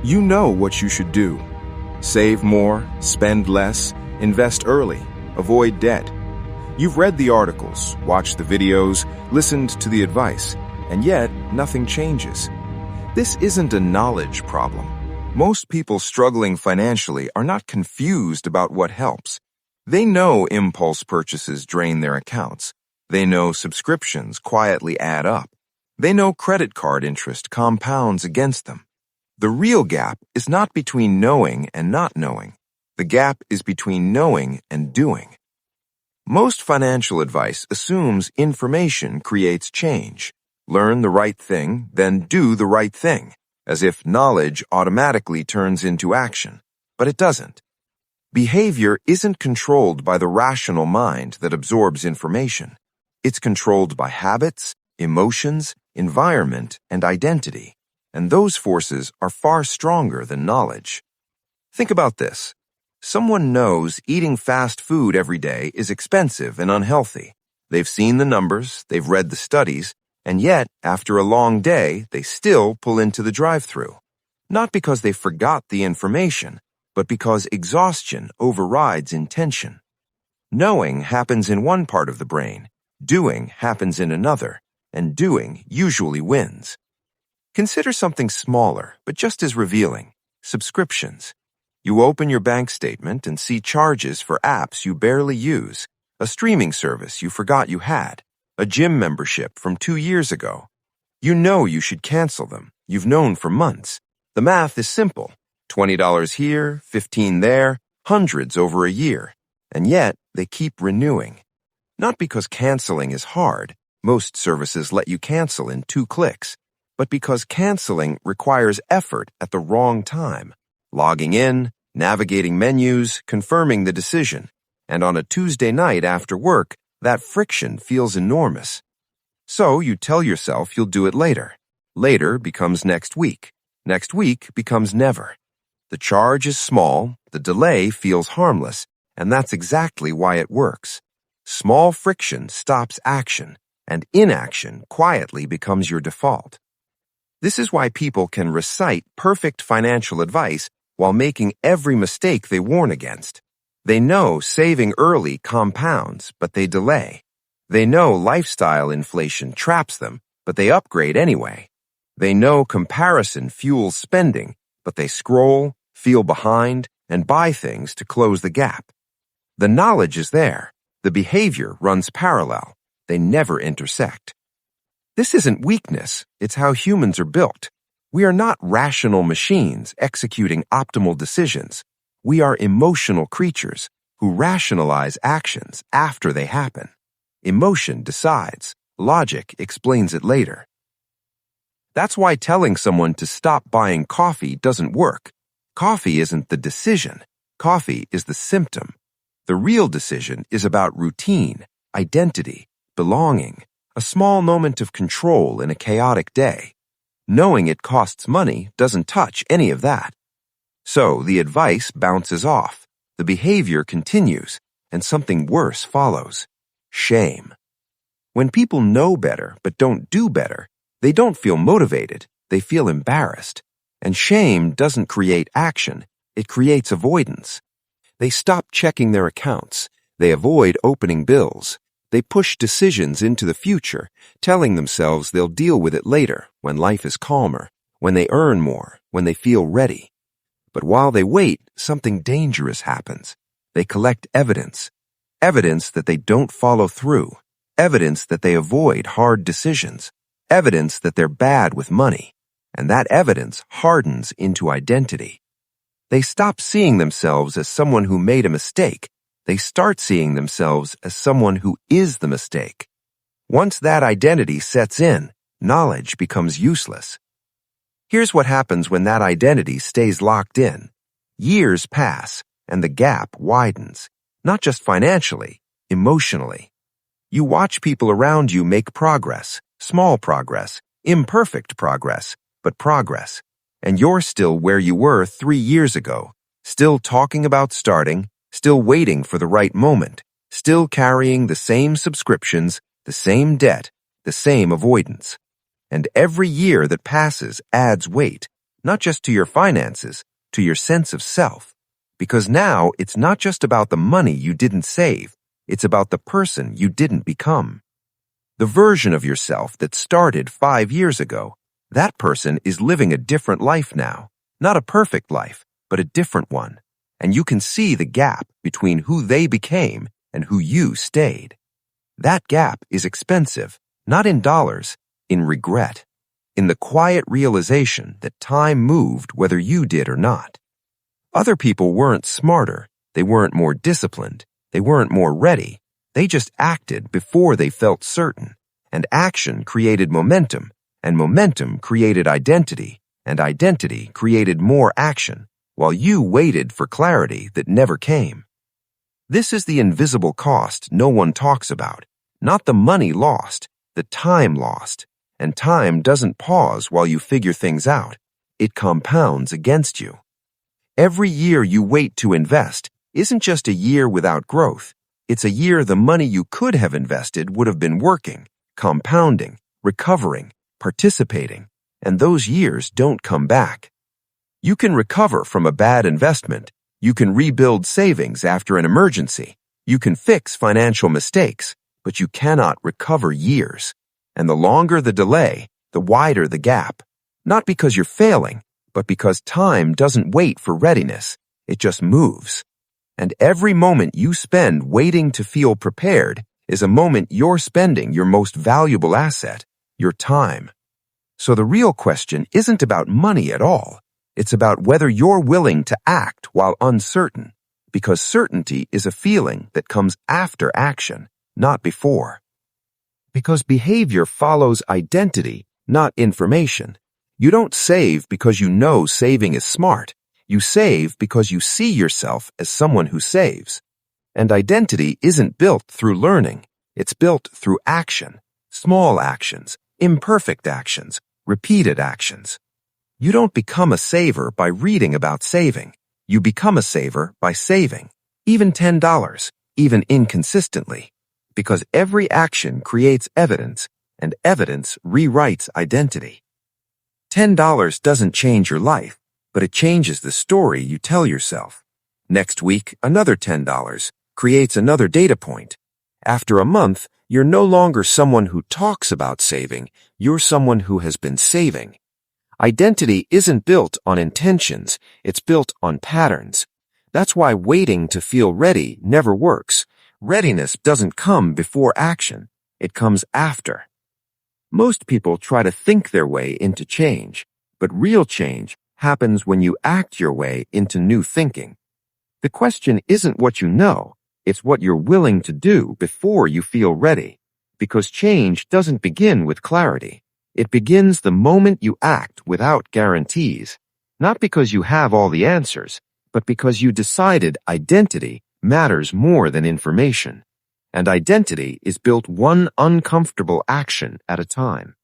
You know what you should do. Save more, spend less, invest early, avoid debt. You've read the articles, watched the videos, listened to the advice, and yet nothing changes. This isn't a knowledge problem. Most people struggling financially are not confused about what helps. They know impulse purchases drain their accounts. They know subscriptions quietly add up. They know credit card interest compounds against them. The real gap is not between knowing and not knowing. The gap is between knowing and doing. Most financial advice assumes information creates change. Learn the right thing, then do the right thing, as if knowledge automatically turns into action. But it doesn't. Behavior isn't controlled by the rational mind that absorbs information. It's controlled by habits, emotions, environment, and identity. And those forces are far stronger than knowledge. Think about this. Someone knows eating fast food every day is expensive and unhealthy. They've seen the numbers, they've read the studies, and yet, after a long day, they still pull into the drive-thru. Not because they forgot the information, but because exhaustion overrides intention. Knowing happens in one part of the brain, doing happens in another, and doing usually wins. Consider something smaller, but just as revealing: subscriptions. You open your bank statement and see charges for apps you barely use, a streaming service you forgot you had, a gym membership from 2 years ago. You know you should cancel them. You've known for months. The math is simple. $20 here, $15 there, hundreds over a year. And yet, they keep renewing. Not because canceling is hard. Most services let you cancel in 2 clicks. But because canceling requires effort at the wrong time. Logging in, navigating menus, confirming the decision. And on a Tuesday night after work, that friction feels enormous. So you tell yourself you'll do it later. Later becomes next week. Next week becomes never. The charge is small, the delay feels harmless, and that's exactly why it works. Small friction stops action, and inaction quietly becomes your default. This is why people can recite perfect financial advice while making every mistake they warn against. They know saving early compounds, but they delay. They know lifestyle inflation traps them, but they upgrade anyway. They know comparison fuels spending, but they scroll, feel behind, and buy things to close the gap. The knowledge is there. The behavior runs parallel. They never intersect. This isn't weakness, it's how humans are built. We are not rational machines executing optimal decisions. We are emotional creatures who rationalize actions after they happen. Emotion decides. Logic explains it later. That's why telling someone to stop buying coffee doesn't work. Coffee isn't the decision. Coffee is the symptom. The real decision is about routine, identity, belonging, a small moment of control in a chaotic day. Knowing it costs money doesn't touch any of that. So the advice bounces off, the behavior continues, and something worse follows: shame. When people know better but don't do better, they don't feel motivated, they feel embarrassed. And shame doesn't create action, it creates avoidance. They stop checking their accounts, they avoid opening bills. They push decisions into the future, telling themselves they'll deal with it later, when life is calmer, when they earn more, when they feel ready. But while they wait, something dangerous happens. They collect evidence. Evidence that they don't follow through. Evidence that they avoid hard decisions. Evidence that they're bad with money. And that evidence hardens into identity. They stop seeing themselves as someone who made a mistake. They start seeing themselves as someone who is the mistake. Once that identity sets in, knowledge becomes useless. Here's what happens when that identity stays locked in. Years pass, and the gap widens, not just financially, emotionally. You watch people around you make progress, small progress, imperfect progress, but progress. And you're still where you were 3 years ago, still talking about starting, still waiting for the right moment, still carrying the same subscriptions, the same debt, the same avoidance. And every year that passes adds weight, not just to your finances, to your sense of self. Because now it's not just about the money you didn't save, it's about the person you didn't become. The version of yourself that started 5 years ago, that person is living a different life now. Not a perfect life, but a different one. And you can see the gap between who they became and who you stayed. That gap is expensive, not in dollars, in regret, in the quiet realization that time moved whether you did or not. Other people weren't smarter, they weren't more disciplined, they weren't more ready, they just acted before they felt certain, and action created momentum, and momentum created identity, and identity created more action, while you waited for clarity that never came. This is the invisible cost no one talks about, not the money lost, the time lost, and time doesn't pause while you figure things out, it compounds against you. Every year you wait to invest isn't just a year without growth. It's a year the money you could have invested would have been working, compounding, recovering, participating, and those years don't come back. You can recover from a bad investment. You can rebuild savings after an emergency. You can fix financial mistakes, but you cannot recover years. And the longer the delay, the wider the gap. Not because you're failing, but because time doesn't wait for readiness, it just moves. And every moment you spend waiting to feel prepared is a moment you're spending your most valuable asset, your time. So the real question isn't about money at all. It's about whether you're willing to act while uncertain, because certainty is a feeling that comes after action, not before. Because behavior follows identity, not information. You don't save because you know saving is smart. You save because you see yourself as someone who saves. And identity isn't built through learning. It's built through action. Small actions, imperfect actions, repeated actions. You don't become a saver by reading about saving. You become a saver by saving. Even $10, even inconsistently. Because every action creates evidence, and evidence rewrites identity. $10 doesn't change your life, but it changes the story you tell yourself. Next week, another $10 creates another data point. After a month, you're no longer someone who talks about saving, you're someone who has been saving. Identity isn't built on intentions, it's built on patterns. That's why waiting to feel ready never works. Readiness doesn't come before action, it comes after. Most people try to think their way into change, but real change happens when you act your way into new thinking. The question isn't what you know, it's what you're willing to do before you feel ready. Because change doesn't begin with clarity. It begins the moment you act without guarantees. Not because you have all the answers, but because you decided identity matters more than information. And identity is built one uncomfortable action at a time.